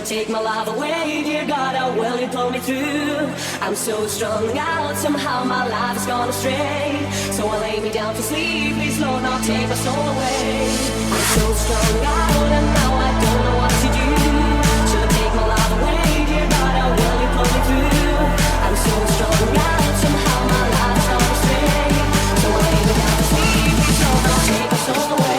Should've taken my life away, dear God, how well you pulled me through. I'm so strung out, somehow my life has gone astray. So I lay me down to sleep, please Lord, not take my soul away. I'm so strung out and now I don't know what to do. Should've taken my life away, dear God, how well you pulled me through. I'm so strung out, somehow my life has gone astray. So I lay me down to sleep, please Lord, not take my soul away.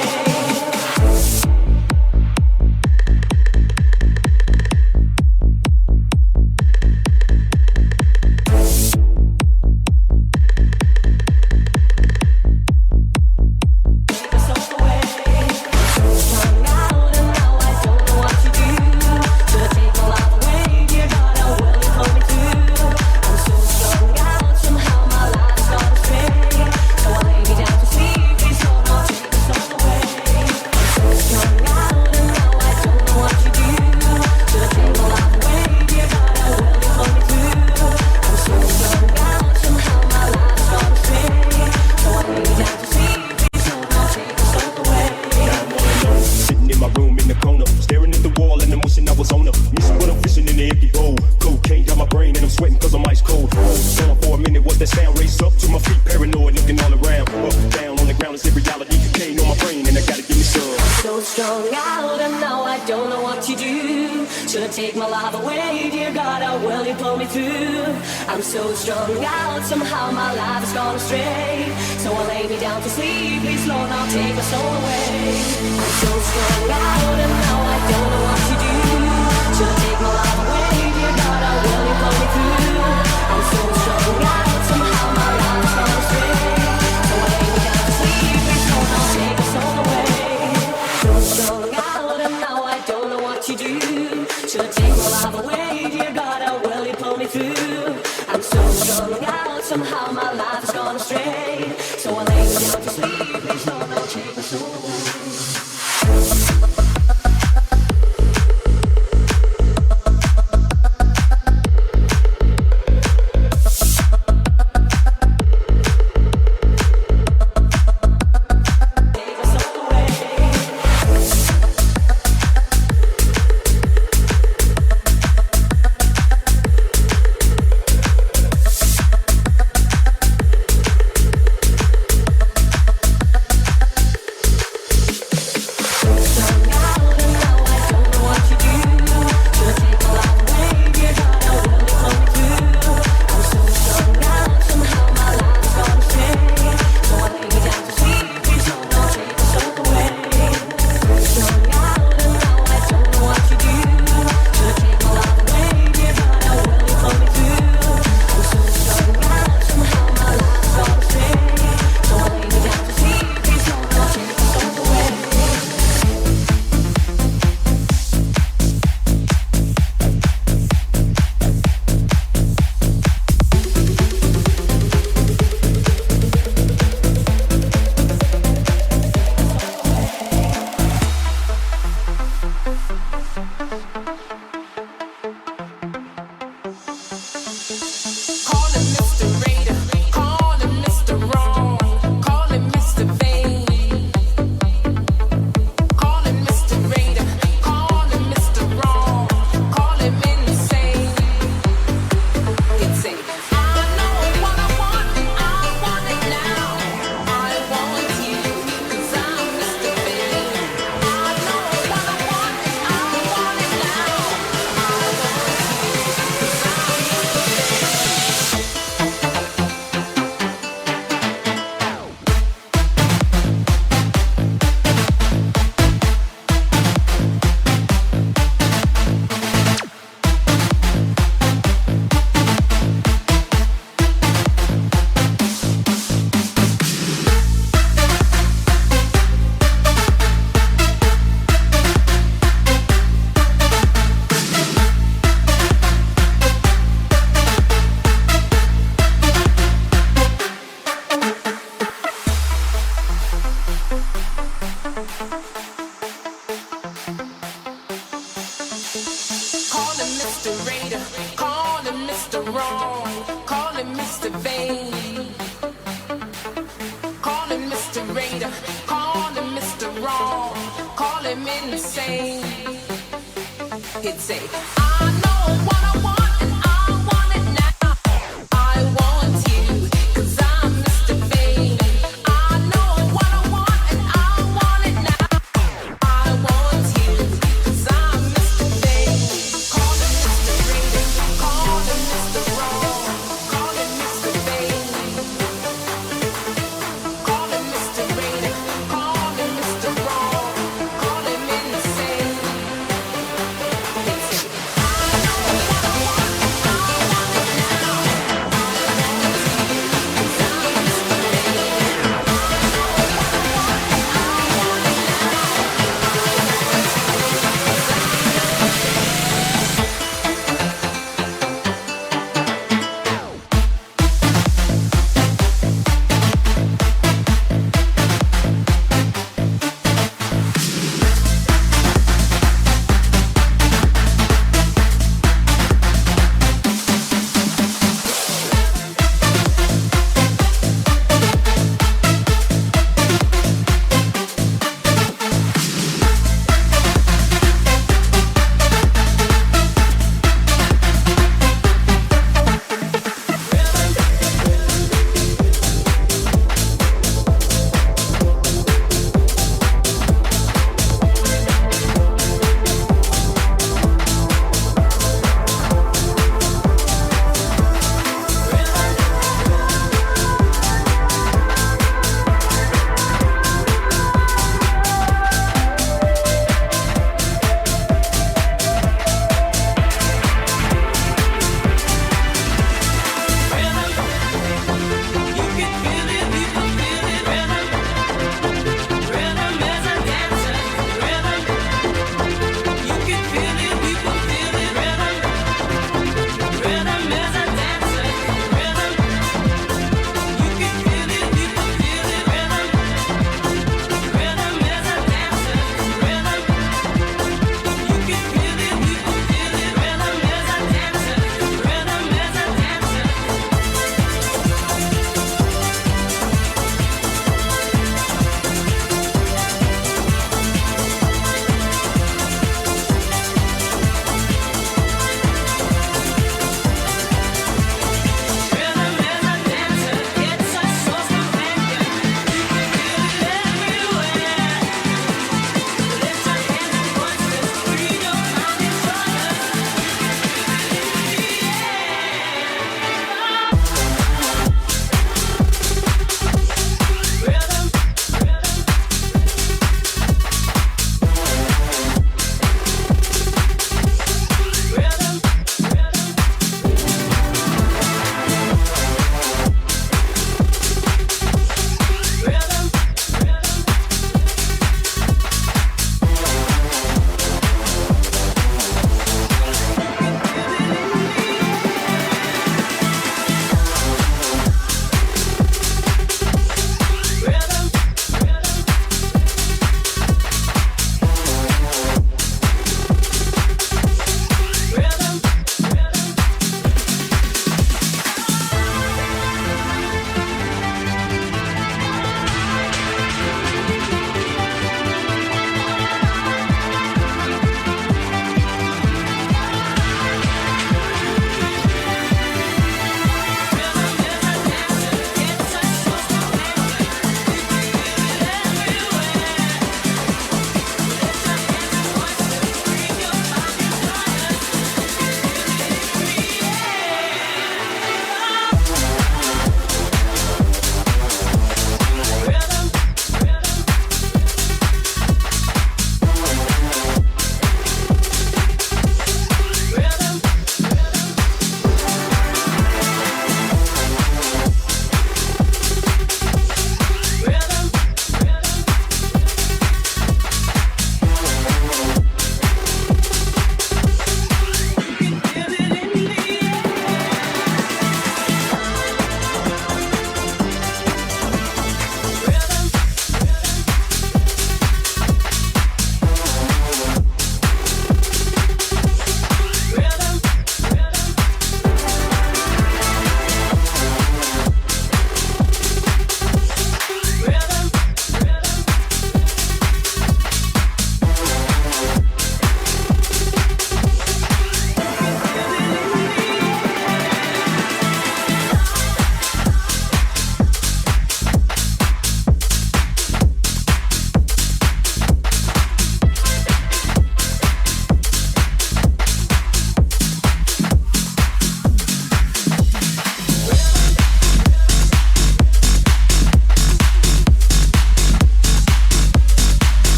I'm so strung out, somehow my life has gone astray. So I lay me down to sleep, please Lord, now take my soul away. I'm so strung out and now I don't know what to do. Should I take my life away, dear God, how will you pull me through? I'm so strung out, somehow my life has gone astray. So I lay me down to sleep, please Lord, now take my soul away. So strung out and now I don't know what to do. Should I take my life away, dear God, how will you pull me through? I'm so strung out, somehow my life has gone astray. So I lay me down to sleep, please Lord, now take my soul away. say, I know what I want and I want it now. I want you, 'cause I'm Mr. Baby. I know what I want and I want it now. I want you, 'cause I'm Mr. Baby. Call him Mr. Baby, call him Mr. Wrong, call him Mr. Baby. Call him Mr. Baby, call him Mr. Wrong, call him insane.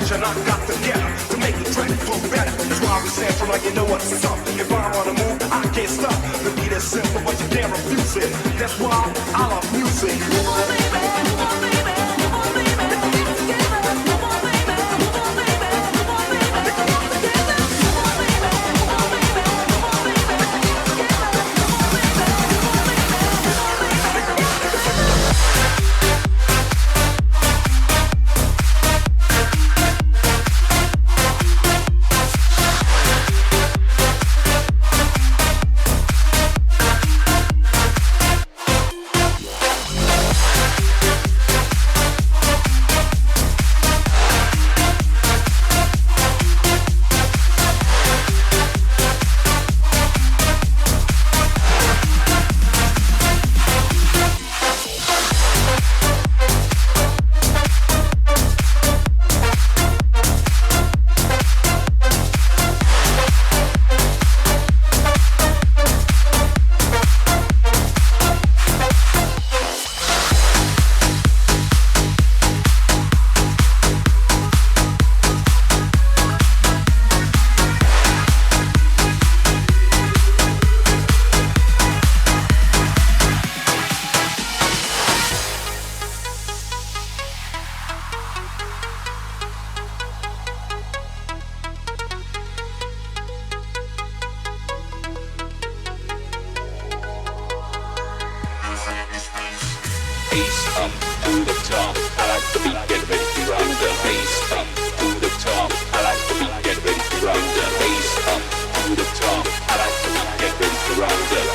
vision I got together to make the dreadful better. That's why we central, like you know what's up. If I'm on the move, I can't stop. The beat is simple, but you can't refuse it. That's why I love music. Come on, baby, come on, baby, come on, baby, let's get together. Come on, baby, come on, baby, come on, baby, let's get together. Come on, baby, come on, baby, come on, baby, let's get together. Come on, baby, come on, baby, come on, baby, let's get together.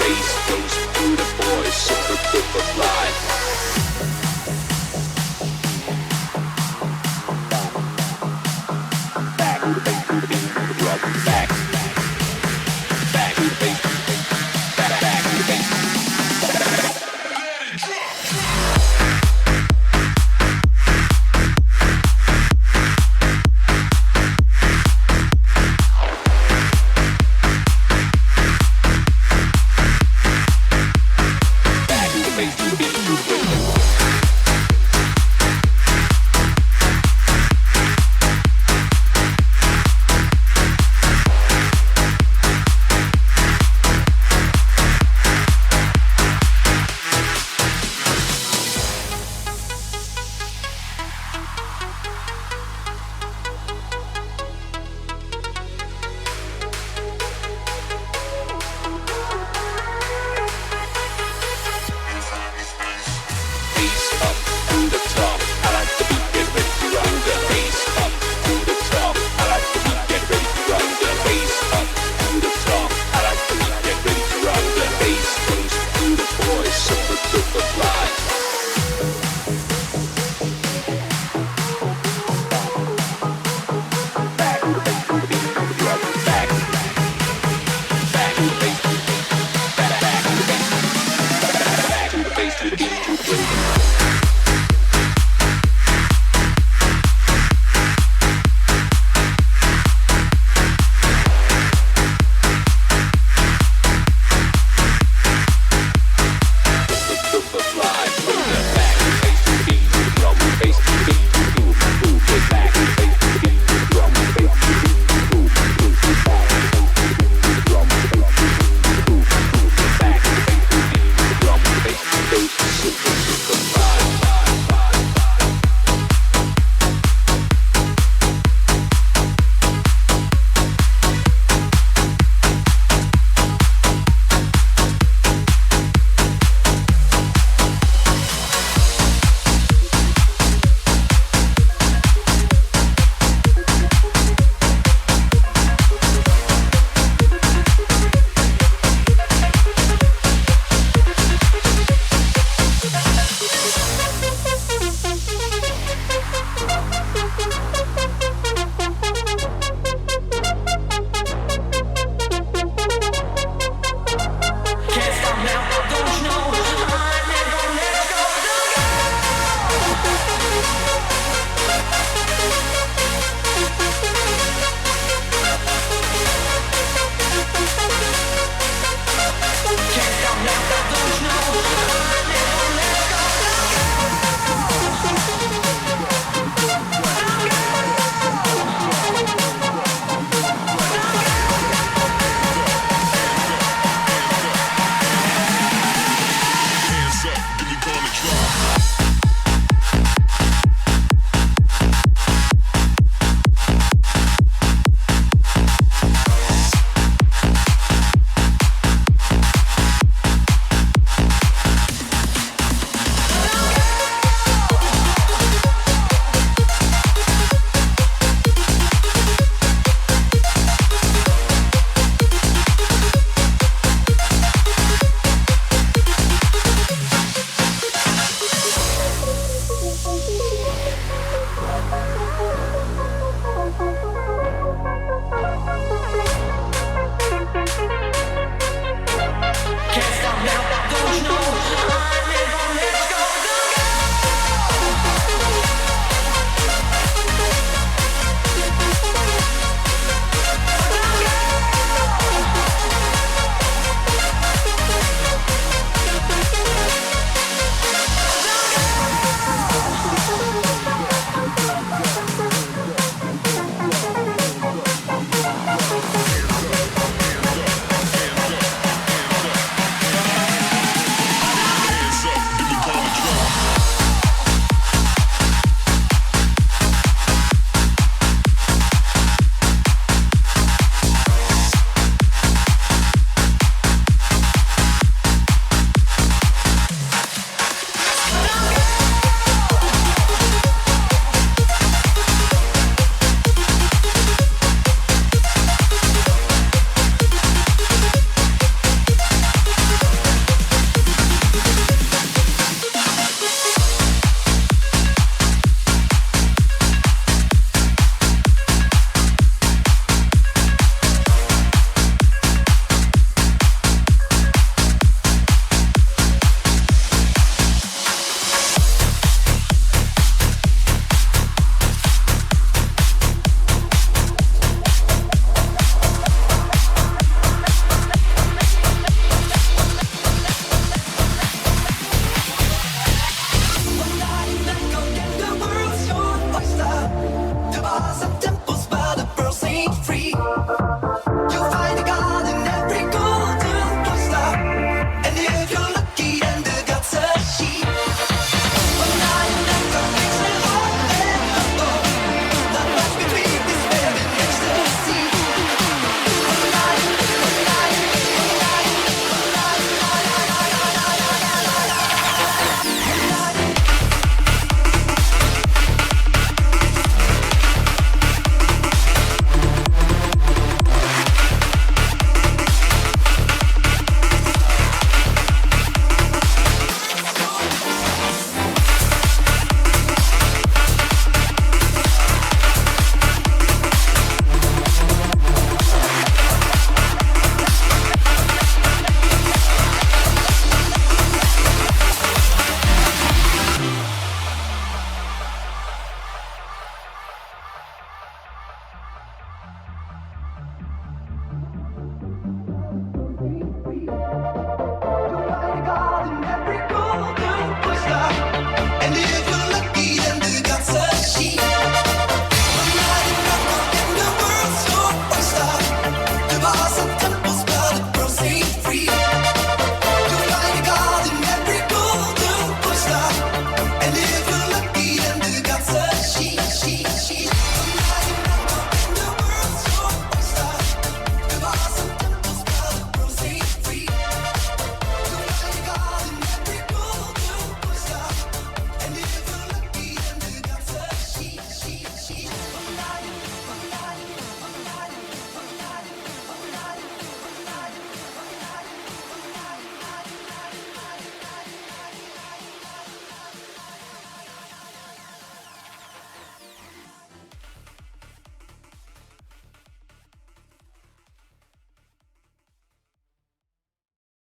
Bass goes through the boys, super duper fly.